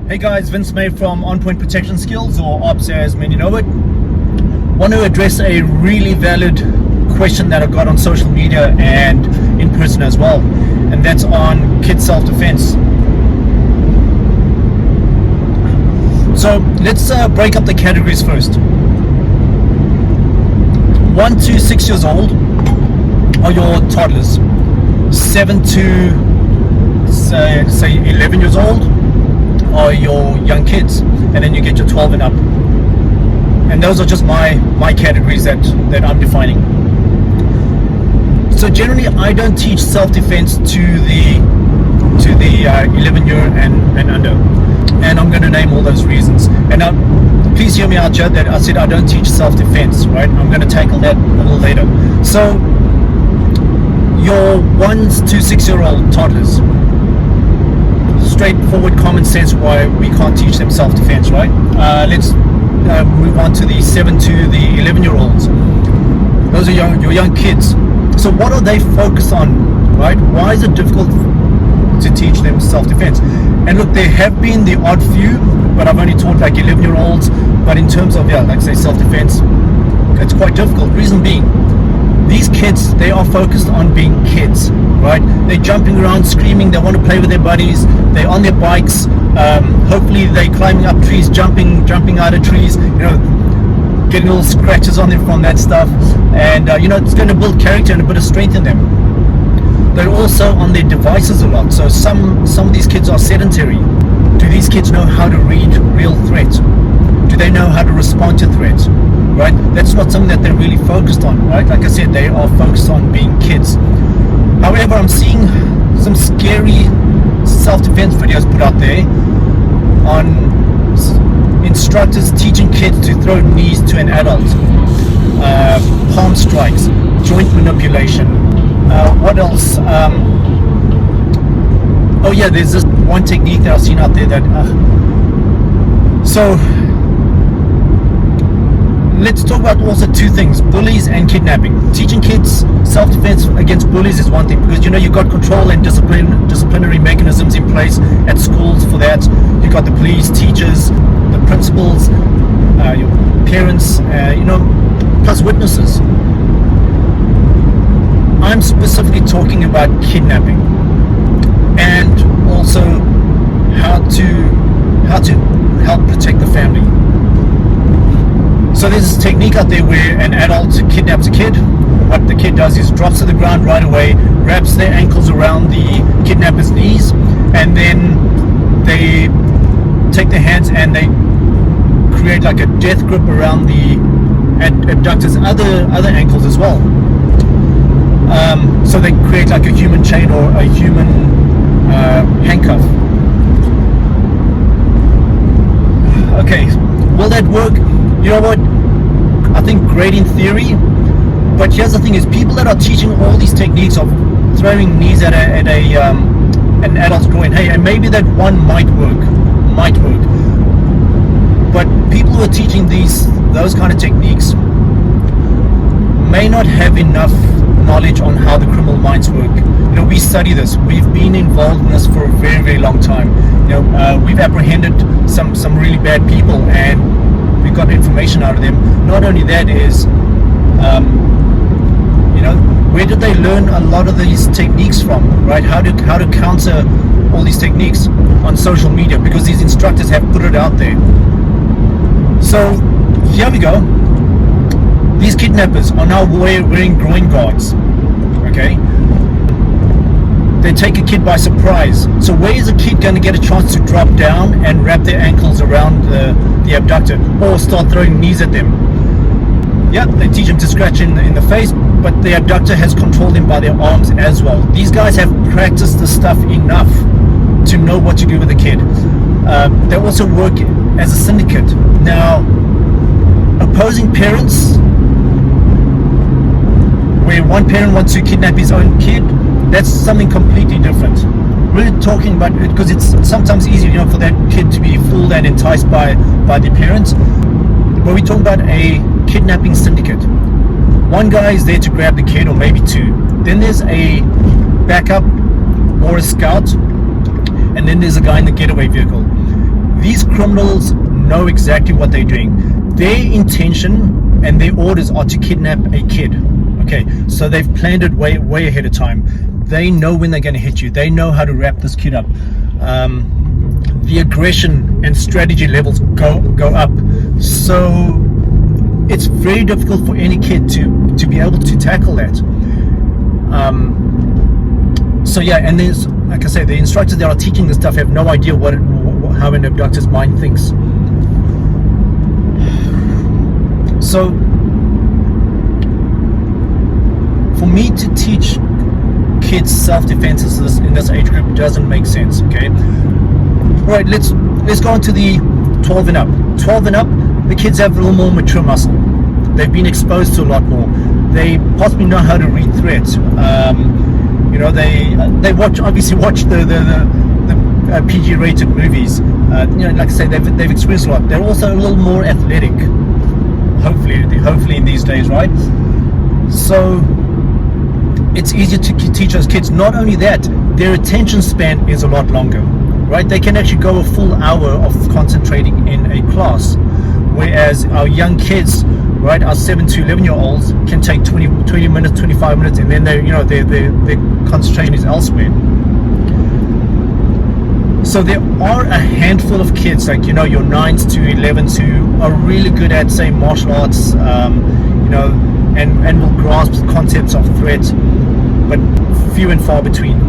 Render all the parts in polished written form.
Hey guys, Vince May from On Point Protection Skills, or OPS as many know it. Want to address a really valid question that I got on social media and in person as well, and that's on kid self-defense. So let's break up the categories first. 1 to 6 years old are your toddlers. 7 to say 11 years old are your young kids, and then you get your 12 and up. And those are just my categories that I'm defining. So generally, I don't teach self-defense to the 11-year and under, and I'm going to name all those reasons. And now, please hear me out, Chad, that I said I don't teach self-defense, right? I'm going to tackle that a little later. So your 1 to 6 year old toddlers, straightforward common sense why we can't teach them self-defense, right? Let's move on to the 7 to the 11-year-olds. Those are your young kids. So what are they focused on, right? Why is it difficult to teach them self-defense? And look, there have been the odd few, but I've only taught like 11-year-olds. But in terms of, like say self-defense, it's quite difficult. Reason being, these kids, they are focused on being kids, right? They're jumping around, screaming, they want to play with their buddies, they're on their bikes, hopefully they're climbing up trees, jumping out of trees, getting little scratches on them from that stuff, and it's going to build character and a bit of strength in them. They're also on their devices a lot, so some of these kids are sedentary. Do these kids know how to read real threats? Do they know how to respond to threats? Right? That's not something that they're really focused on, right? Like I said, they are focused on being kids. However, I'm seeing some scary self-defense videos put out there on instructors teaching kids to throw knees to an adult, palm strikes, joint manipulation. What else? There's this one technique that I've seen out there that let's talk about also two things: bullies and kidnapping. Teaching kids self-defense against bullies is one thing, because you've got control and disciplinary mechanisms in place at schools for that. You've got the police, teachers, the principals, your parents, plus witnesses. I'm specifically talking about kidnapping, and also how to help protect the family. So there's this technique out there where an adult kidnaps a kid. What the kid does is drops to the ground right away, wraps their ankles around the kidnapper's knees, and then they take their hands and they create like a death grip around the abductor's other ankles as well. So they create like a human chain or a human handcuff. Okay, will that work? You know what? I think great in theory, but here's the thing: is people that are teaching all these techniques of throwing knees at an adult's groin. Hey, and maybe that one might work, but people who are teaching those kind of techniques may not have enough knowledge on how the criminal minds work. We study this. We've been involved in this for a very, very long time. We've apprehended some really bad people, and we got information out of them. Not only that is, where did they learn a lot of these techniques from, right? How to counter all these techniques on social media, because these instructors have put it out there. So here we go. These kidnappers are now wearing groin guards. Okay. They take a kid by surprise. So where is a kid going to get a chance to drop down and wrap their ankles around the abductor, or start throwing knees at them? Yeah, they teach them to scratch in the face, but the abductor has controlled them by their arms as well. These guys have practiced the stuff enough to know what to do with the kid. They also work as a syndicate. Now, opposing parents, where one parent wants to kidnap his own kid, that's something completely different. We're talking about it because it's sometimes easy, for that kid to be fooled and enticed by the parents. But we're talking about a kidnapping syndicate. One guy is there to grab the kid, or maybe two. Then there's a backup or a scout, and then there's a guy in the getaway vehicle. criminals know exactly what they're doing. Their intention and their orders are to kidnap a kid. Okay, so they've planned it way ahead of time. They know when they're going to hit you. They know how to wrap this kid up. The aggression and strategy levels go up. So it's very difficult for any kid to be able to tackle that. So yeah, and there's, like I say, the instructors that are teaching this stuff have no idea how an abductor's mind thinks. So for me to teach kids self-defense in this age group doesn't make sense. Okay, all right, let's go on to the 12 and up. 12 and up, the kids have a little more mature muscle. They've been exposed to a lot more. They possibly know how to read threats. You know, they obviously watch the PG-rated movies. You know, like I say, they've experienced a lot. They're also a little more athletic. Hopefully in these days, right? So it's easier to teach those kids. Not only that, their attention span is a lot longer, right? They can actually go a full hour of concentrating in a class, whereas our young kids, right, our 7 to 11-year-olds can take 20 minutes, 25 minutes, and then their concentration is elsewhere. So there are a handful of kids, like, you know, your 9s to 11s, who are really good at, say, martial arts, you know, and will grasp concepts of threat, but few and far between.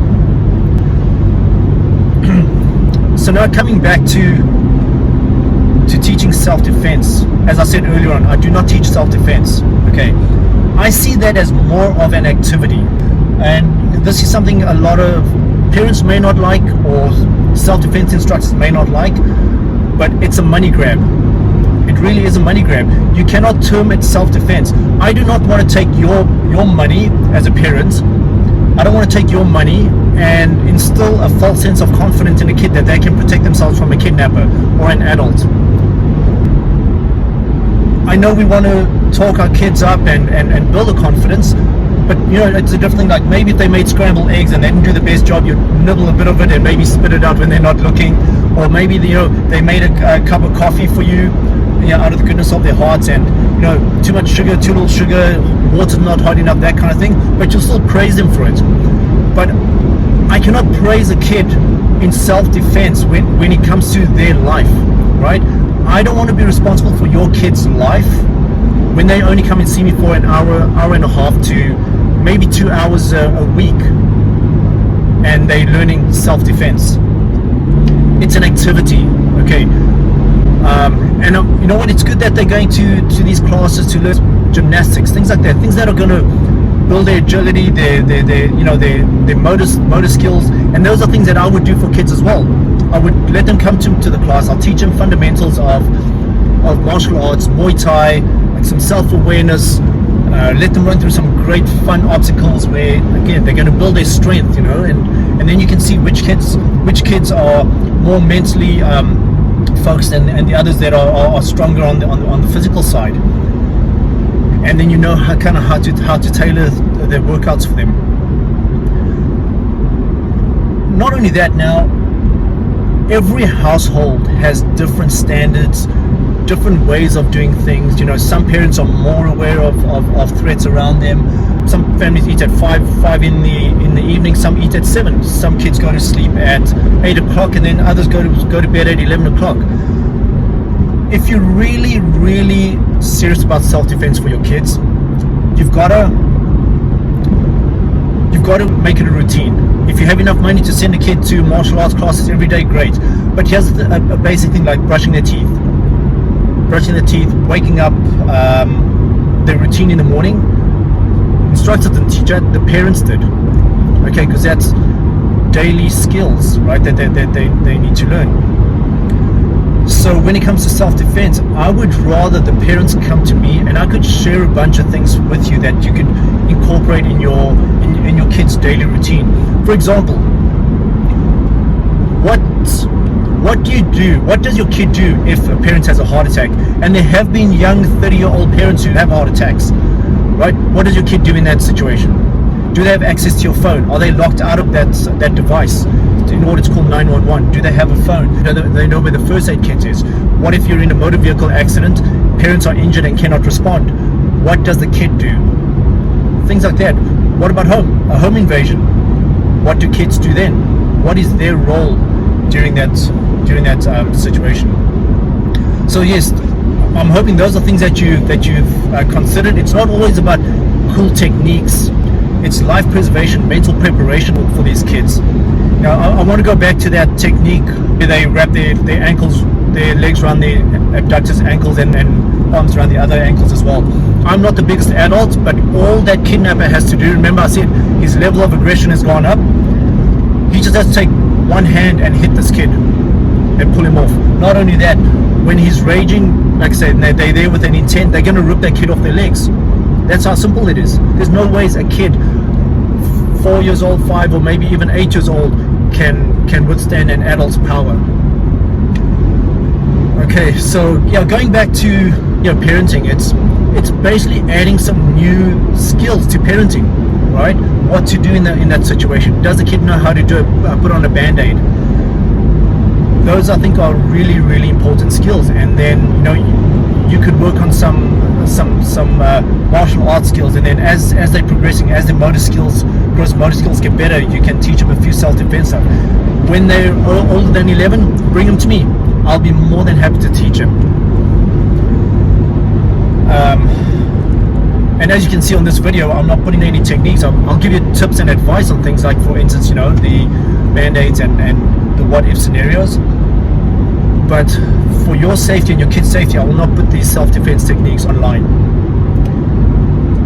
So now coming back to teaching self-defense, as I said earlier on, I do not teach self-defense. Okay, I see that as more of an activity, and this is something a lot of parents may not like, or self-defense instructors may not like, but it's a money grab. It really is a money grab. You cannot term it self-defense. I do not want to take your money as a parent. I don't want to take your money and instill a false sense of confidence in a kid that they can protect themselves from a kidnapper or an adult. I know we want to talk our kids up and build a confidence, but, you know, it's a different thing. Like, maybe if they made scrambled eggs and they didn't do the best job, you nibble a bit of it and maybe spit it out when they're not looking. Or maybe, you know, they made a cup of coffee for you, you know, out of the goodness of their hearts, and, you know, too much sugar, too little sugar, water's not hot enough, that kind of thing. But you'll still praise them for it. But I cannot praise a kid in self-defense when it comes to their life, right? I don't want to be responsible for your kid's life when they only come and see me for an hour and a half to maybe 2 hours a week, and they're learning self-defense. It's an activity, okay? And you know what? It's good that they're going to these classes to learn gymnastics, things like that, things that are going to build their agility, their motor skills, and those are things that I would do for kids as well. I would let them come to the class. I'll teach them fundamentals of martial arts, Muay Thai, like some self-awareness. Let them run through some great fun obstacles where, again, they're going to build their strength, you know, and then you can see which kids are more mentally focused and the others that are stronger on the physical side. And then you know how to tailor their workouts for them. Not only that, now every household has different standards, different ways of doing things. You know, some parents are more aware of threats around them. Some families eat at 5 in the evening. Some eat at 7. Some kids go to sleep at 8 o'clock, and then others go to bed at 11 o'clock. If you're really, really serious about self-defense for your kids, you've got to make it a routine. If you have enough money to send a kid to martial arts classes every day, great. But here's a basic thing, like brushing their teeth, waking up, their routine in the morning. Instructors didn't teach that, the parents did. Okay, because that's daily skills, right, that they need to learn. So when it comes to self-defense, I would rather the parents come to me and I could share a bunch of things with you that you could incorporate in your kid's daily routine. For example, what do you do? What does your kid do if a parent has a heart attack? And there have been young 30-year-old parents who have heart attacks, right? What does your kid do in that situation? Do they have access to your phone? Are they locked out of that device? in order to call 911? Do they have a phone? Do they know where the first aid kit is? What if you're in a motor vehicle accident, parents are injured and cannot respond? What does the kid do? Things like that. What about home? A home invasion. What do kids do then? What is their role during that situation? So yes, I'm hoping those are things that you've considered. It's not always about cool techniques. It's life preservation, mental preparation for these kids. Now, I want to go back to that technique where they wrap their ankles, their legs around the abductor's ankles and arms around the other ankles as well. I'm not the biggest adult, but all that kidnapper has to do, remember I said his level of aggression has gone up. He just has to take one hand and hit this kid and pull him off. Not only that, when he's raging, like I said, they're there with an intent, they're going to rip that kid off their legs. That's how simple it is. There's no ways a kid 4 years old, 5, or maybe even 8 years old can withstand an adult's power. Okay, so yeah, going back to parenting, it's basically adding some new skills to parenting, right? What to do in that situation. Does the kid know how to do it? Put on a band-aid. Those I think are really, really important skills. And then you could work on some martial arts skills, and then as they're progressing, as their gross motor skills get better, you can teach them a few self-defense stuff. When they're older than 11, bring them to me. I'll be more than happy to teach them. And as you can see on this video, I'm not putting any techniques. I'll give you tips and advice on things like, for instance, the band-aids and the what-if scenarios. But for your safety and your kids' safety, I will not put these self-defense techniques online.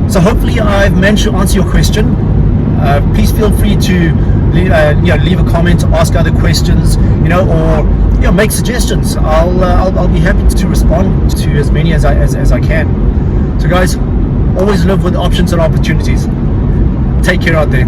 So hopefully I've managed to answer your question. Please feel free to leave a comment, ask other questions, or make suggestions. I'll be happy to respond to as many as I can. So guys, always live with options and opportunities. Take care out there.